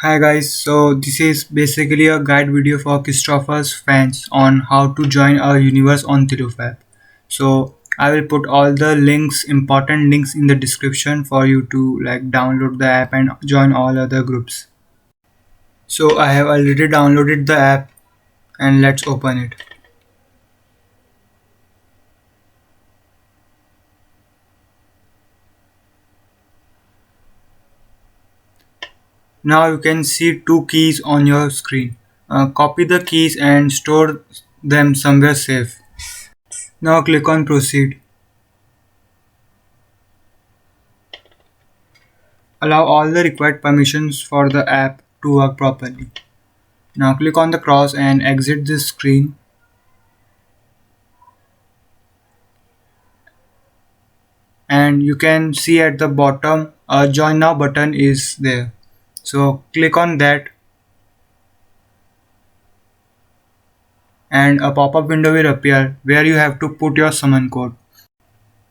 Hi guys, so this is basically a guide video for Christopher's fans on how to join our universe on TILUF app. So I will put all the links, important links in the description for you to download the app and join all other groups. So I have already downloaded the app and let's open it. Now you can see two keys on your screen. Copy the keys and store them somewhere safe. Now click on proceed. Allow all the required permissions for the app to work properly. Now click on the cross and exit this screen. And you can see at the bottom a join now button is there. So click on that and a pop-up window will appear where you have to put your summon code.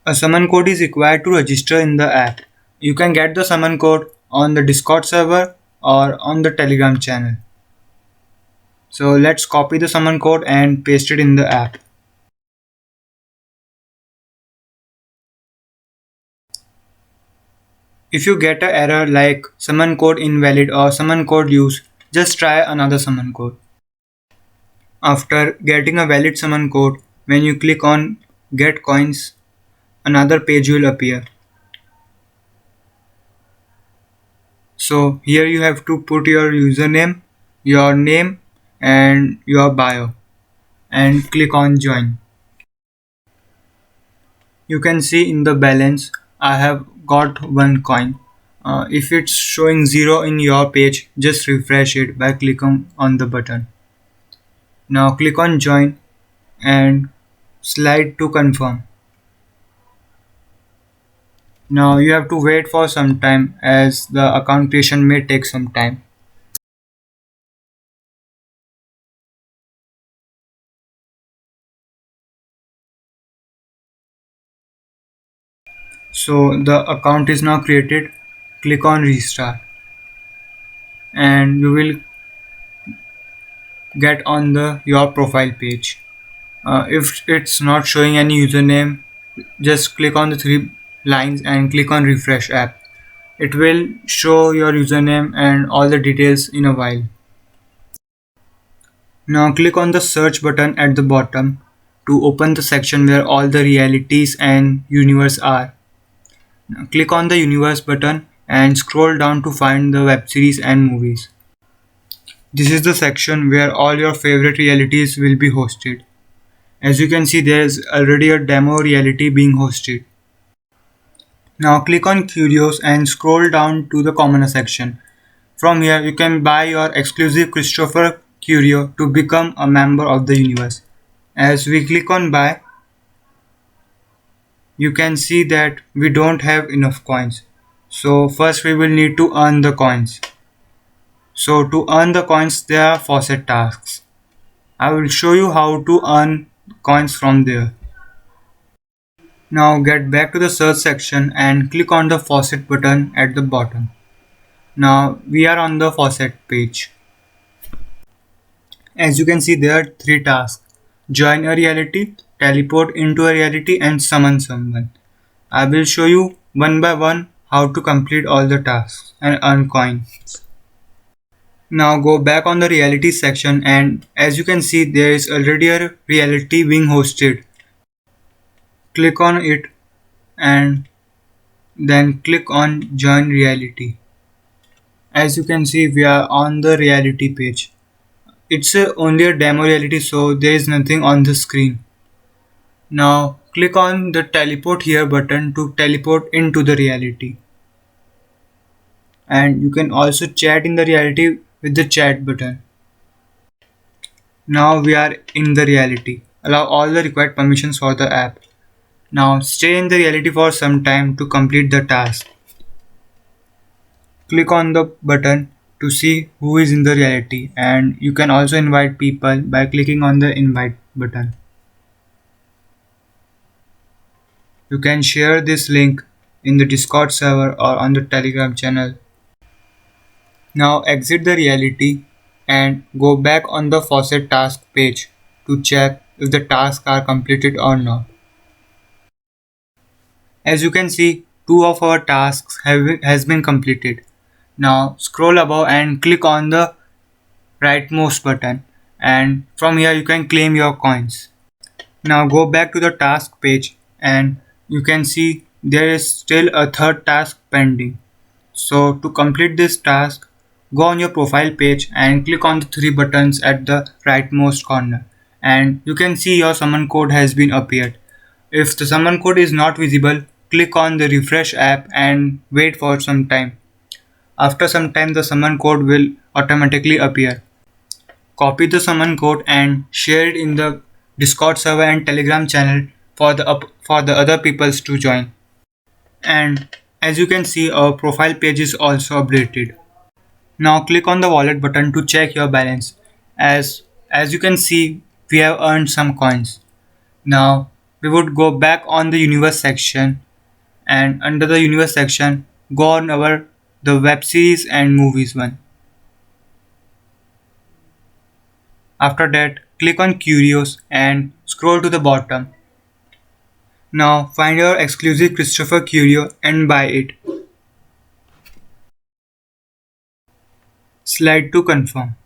A summon code is required to register in the app. You can get the summon code on the Discord server or on the Telegram channel. So let's copy the summon code and paste it in the app. If you get an error like summon code invalid or summon code used, just try another summon code. After getting a valid summon code, when you click on Get Coins, another page will appear. So here you have to put your username, your name and your bio and click on Join. You can see in the balance I have got 1 coin. If it's showing 0 in your page, just refresh it by clicking on the button. Now click on Join and slide to confirm. Now you have to wait for some time as the account creation may take some time. So the account is now created. Click on restart and you will get on the your profile page. If it's not showing any username, just click on the three lines and click on refresh app. It will show your username and all the details in a while. Now click on the search button at the bottom to open the section where all the realities and universe are. Now click on the universe button and scroll down to find the web series and movies. This is the section where all your favorite realities will be hosted. As you can see, there is already a demo reality being hosted. Now click on Curios and scroll down to the Commoner section. From here, you can buy your exclusive Christopher Curio to become a member of the universe. As we click on buy, you can see that we don't have enough coins. So first we will need to earn the coins. So to earn the coins, there are faucet tasks. I will show you how to earn coins from there. Now get back to the search section and click on the faucet button at the bottom. Now we are on the faucet page. As you can see, there are three tasks: join a reality, teleport into a reality and summon someone. I will show you one by one how to complete all the tasks and earn coins. Now go back on the reality section and as you can see there is already a reality being hosted. Click on it and then click on join reality. As you can see we are on the reality page. It's only a demo reality so there is nothing on the screen. Now click on the teleport here button to teleport into the reality. And you can also chat in the reality with the chat button. Now we are in the reality. Allow all the required permissions for the app. Now stay in the reality for some time to complete the task. Click on the button to see who is in the reality and you can also invite people by clicking on the invite button. You can share this link in the Discord server or on the Telegram channel. Now exit the reality and go back on the faucet task page to check if the tasks are completed or not. As you can see, two of our tasks has been completed. Now scroll above and click on the rightmost button, and from here you can claim your coins. Now go back to the task page and you can see there is still a third task pending. So to complete this task, go on your profile page and click on the three buttons at the rightmost corner, and you can see your summon code has been appeared. If the summon code is not visible, click on the refresh app and wait for some time. After some time the summon code will automatically appear. Copy the summon code and share it in the Discord server and Telegram channel for the other peoples to join. And as you can see, our profile page is also updated. Now click on the wallet button to check your balance. As you can see, we have earned some coins. Now we would go back on the universe section, and under the universe section go on our the web series and movies one. After that, click on Curios and scroll to the bottom. Now find your exclusive Christopher Curio and buy it. Slide to confirm.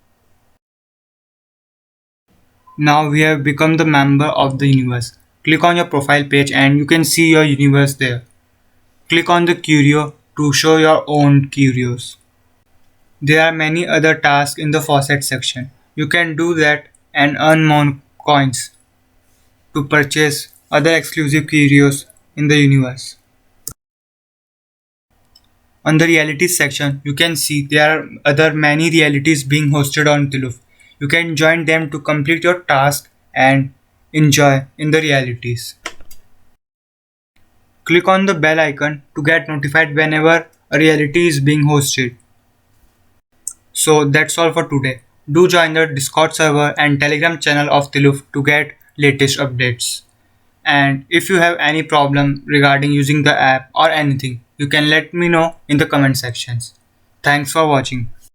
Now we have become the member of the universe. Click on your profile page and you can see your universe there. Click on the Curio to show your own curios. There are many other tasks in the faucet section. You can do that and earn more coins to purchase other exclusive curios in the universe. On the realities section, you can see there are other many realities being hosted on TILUF. You can join them to complete your task and enjoy in the realities. Click on the bell icon to get notified whenever a reality is being hosted. So that's all for today. Do join the Discord server and Telegram channel of TILUF to get latest updates. And if you have any problem regarding using the app or anything, you can let me know in the comment sections. Thanks for watching.